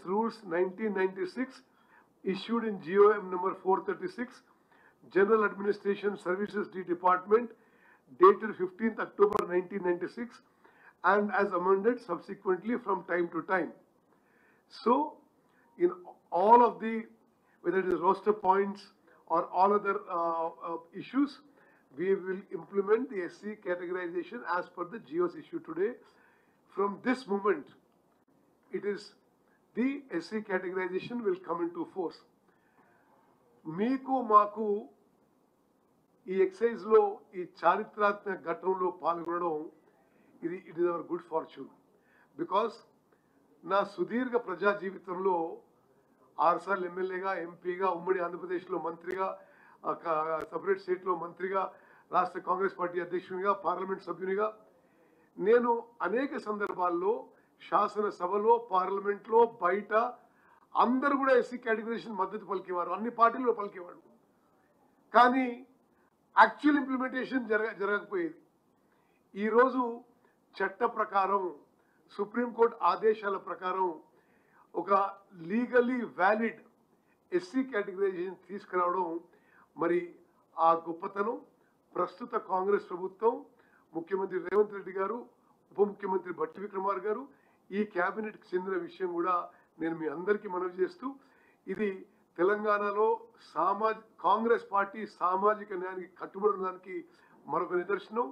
Rules 1996 issued in GOM number 436, General Administration Services Department, dated 15th October 1996, and as amended subsequently from time to time. So, in all of the, whether it is roster points or all other issues, we will implement the SC categorization as per the GOs issued today. From this moment, it is the SC categorization will come into force. మీకు మాకు ఈ excise లో ఈ చారిత్రాత్మక ఘట్టంలో పాల్గొనడం it is our good fortune. Because నా సుదీర్ఘ ప్రజా జీవితంలో 6 సార్లు ఎమ్మెల్యేగా, ఎంపీగా, ఉమ్మడి ఆంధ్రప్రదేశ్లో మంత్రిగా, సపరేట్ స్టేట్లో మంత్రిగా, రాష్ట్ర కాంగ్రెస్ పార్టీ అధ్యక్షునిగా, పార్లమెంట్ సభ్యునిగా నేను అనేక సందర్భాల్లో శాసనసభలో, పార్లమెంట్లో, బయట అందరూ కూడా ఎస్సీ కేటగిరైజేషన్ మద్దతు పలికేవారు, అన్ని పార్టీల్లో పలికేవాడు. కానీ యాక్చువల్ ఇంప్లిమెంటేషన్ జరగకపోయేది. ఈరోజు చట్ట ప్రకారం, సుప్రీంకోర్టు ఆదేశాల ప్రకారం ఒక లీగలీ వ్యాలిడ్ ఎస్సీ కేటగిరైజేషన్ తీసుకురావడం, మరి ఆ గొప్పతనం ప్రస్తుత కాంగ్రెస్ ప్రభుత్వం, ముఖ్యమంత్రి రేవంత్ రెడ్డి గారు, ఉప ముఖ్యమంత్రి భట్టి విక్రమార్ గారు, ఈ క్యాబినెట్కి చెందిన విషయం కూడా నేను మీ అందరికీ మనవి చేస్తూ, ఇది తెలంగాణలో కాంగ్రెస్ పార్టీ సామాజిక న్యాయానికి కట్టుబడడానికి మరొక నిదర్శనం.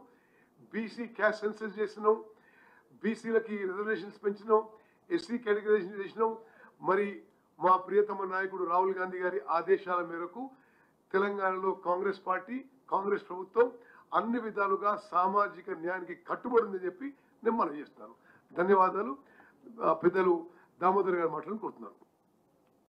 బీసీ క్యాస్ట్ సెన్సస్ చేసినాం, బీసీలకి రిజర్వేషన్స్ పెంచినాం, ఎస్సీ కేటగిరైజేషన్ చేసినాం. మరి మా ప్రియతమ నాయకుడు రాహుల్ గాంధీ గారి ఆదేశాల మేరకు తెలంగాణలో కాంగ్రెస్ పార్టీ, కాంగ్రెస్ ప్రభుత్వం అన్ని విధాలుగా సామాజిక న్యాయానికి కట్టుబడిందని చెప్పి నేను మనవి చేస్తున్నాను. ధన్యవాదాలు. పెద్దలు దామోదర్ గారు మాట్లాడుకుంటున్నాను.